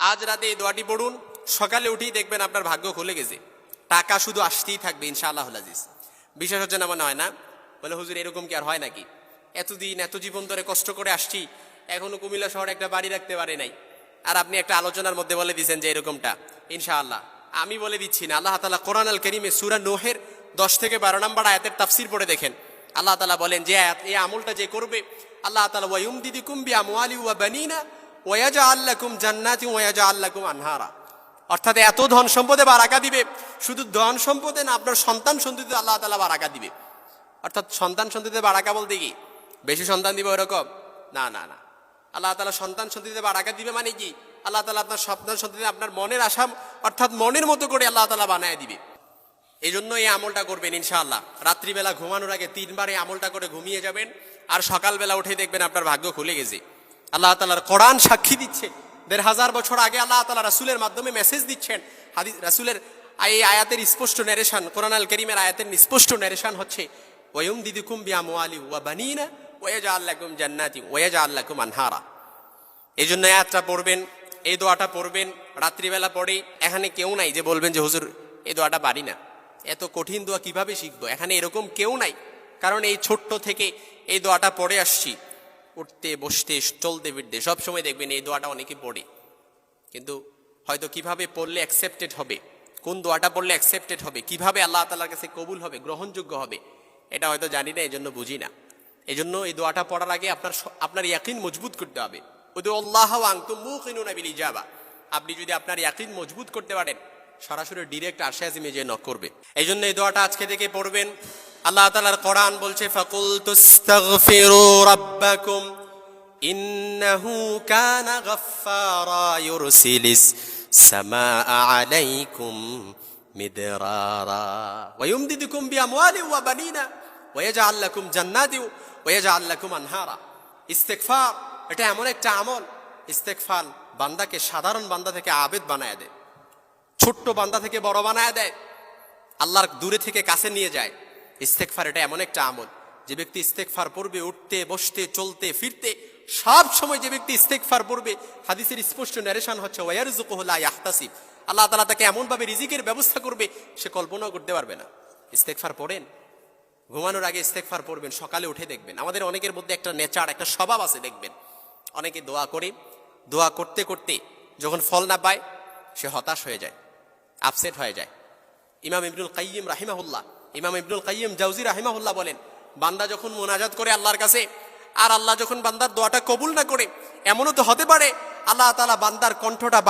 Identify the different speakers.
Speaker 1: আজ রাতে এই দোয়াটি পড়ুন, সকালে উঠেই দেখবেন আপনার ভাগ্য খুলে গেছে, টাকা শুধু আসতেই থাকবে ইনশাআল্লাহুল আজিজ। বিশ্বাস হচ্ছে না মনে হয় না? বলে হুজুর এরকম কি আর হয় নাকি? এতদিন এত জীবন ধরে কষ্ট করে আসছি, এখনো কুমিল্লা শহরে একটা বাড়ি রাখতে পারে নাই, আর আপনি একটা আলোচনার মধ্যে বলে দিচ্ছেন যে এরকমটা। ইনশাআল্লাহ আমি বলে দিচ্ছি না, আল্লাহ তাআলা কোরআন আল কারীমে সূরা নূহের 10 থেকে 12 নম্বর আয়াতের তাফসীর পড়ে দেখেন। আল্লাহ তাআলা বলেন যে এই আমলটা যে করবে, আল্লাহ তাআলা ওয়ায়ুমদিদুকুম বিআমওয়ালি ওয়া বানিনা ওয়ায়াজআল লাকুম জান্নাতিন ওয়ায়াজআল লাকুম আনহারা, অর্থাৎ এত ধন সম্পদে বারাকা দিবে, শুধু ধন সম্পদে না, আপনার সন্তান সন্ততিতে আল্লাহ তাআলা বারাকা দিবে। অর্থাৎ সন্তান সন্ততিতে বারাকা বলতে কি বেশি সন্তান দিবে ওরকম না, না না। আল্লাহ তাআলা সন্তান সন্ততিতে বারাকা দিবে মানে কি, আল্লাহ তাআলা আপনার সন্তান সন্ততিতে আপনার মনের আশা, অর্থাৎ মনের মতো করে আল্লাহ তাআলা বানায় দিবে। এই জন্য এই আমলটা করবেন ইনশাআল্লাহ। রাত্রিবেলা ঘুমানোর আগে 3 বার এই আমলটা করে ঘুমিয়ে যাবেন, আর সকালবেলা উঠে দেখবেন আপনার ভাগ্য খুলে গেছে। আল্লাহ তাআলার কোরআন সাক্ষী দিচ্ছে, 1500 বছর আগে আল্লাহ তাআলা রাসূলের মাধ্যমে মেসেজ দিচ্ছেন। হাদিস রাসূলের এই আয়াতের স্পষ্ট নারেশন, কোরআন আল কারীমের আয়াতের স্পষ্ট নারেশন হচ্ছে ওয়ায়ুমদিদুকুম বিআমওয়ালি ওয়া বানিনা ওয়ায়াজআল লাকুম জান্নাতিন ওয়ায়াজআল লাকুম আনহারা। এই জন্য আয়াতটা পড়বেন, এই দোয়াটা পড়বেন রাত্রিবেলা পড়ে। এখানে কেউ নাই যে বলবেন যে হুজুর এই দোয়াটা পারি না, এত কঠিন দোয়া কিভাবে শিখবো। এখানে এরকম কেউ নাই, কারণ এই ছোট্ট থেকে এই দোয়াটা পড়ে আসছি। উঠতে বসতে চলতে ফিরতে সবসময় দেখবেন এই দোয়াটা অনেকে পড়ে, কিন্তু হয়তো কিভাবে পড়লে অ্যাকসেপ্টেড হবে, কোন দোয়াটা পড়লে অ্যাকসেপ্টেড হবে, কিভাবে আল্লাহ তাআলার কাছে কবুল হবে, গ্রহণযোগ্য হবে, এটা হয়তো জানি না, এই জন্য বুঝি না। এই জন্য এই দোয়াটা পড়ার আগে আপনার ইয়াকিন মজবুত করতে হবে। উদুল্লাহ ওয়া আনতুম মুকিনুনা বিল ইজাবা। আপনি যদি আপনার ইয়াকিন মজবুত করতে পারেন, সরাসরি ডিরেক্ট আরশে আজিমে যে নক করবে। এই জন্য এই দোয়াটা আজকে থেকে পড়বেন। আল্লাহ তাআলার কোরআন বলছে ফাকুল তুস্তাগফিরু রাব্বাকুম ইন্নাহু কানা গাফফারা ইউরসিলিস সামাআ আলাইকুম মিদরারা ওয়া ইউমদিদুকুম বিআমওয়ালি ওয়া বানিনা ওয়ায়াজআল লাকুম জান্নাতিন ওয়ায়াজআল লাকুম আনহারা। ইস্তেগফার এটা এমন একটা আমল, ইস্তেগফার বান্দাকে সাধারণ বান্দা থেকে আবেদ বানায় দেয়, ছোট্ট বান্দা থেকে বড় বানায় দেয়, আল্লাহর দূরে থেকে কাছে নিয়ে যায়। ইস্তেগফার এটা এমন একটা আমল, যে ব্যক্তি ইস্তেগফার পড়বে উঠতে বসতে চলতে ফিরতে সব সময়, যে ব্যক্তি ইস্তেগফার পড়বে, হাদিসের স্পষ্ট নারেশন হচ্ছে ওয়ায়ারযুকুহু লা ইয়াহতাসিব, আল্লাহ তাআলা তাকে এমনভাবে রিজিকের ব্যবস্থা করবে সে কল্পনাও করতে পারবে না। ইস্তেগফার পড়েন, ঘুমানোর আগে ইস্তেগফার পড়বেন, সকালে উঠে দেখবেন। আমাদের অনেকের মধ্যে একটা নেচার, একটা স্বভাব আছে, দেখবেন অনেকে দোয়া করে, দোয়া করতে করতে যখন ফল না পায় সে হতাশ হয়ে যায়, আপসেট হয়ে যায়। ইমাম ইবনুল কাইয়িম রাহিমাহুল্লাহ, ইমাম ইবনুল কাইয়িম জাওজি রাহিমাহুল্লাহ বলেন, বান্দা যখন মুনাজাত করে আল্লাহর কাছে, আর আল্লাহ যখন বান্দার দোয়াটা কবুল না করে, এমনও তো হতে পারে আল্লাহ তাআলা বান্দার কণ্ঠটা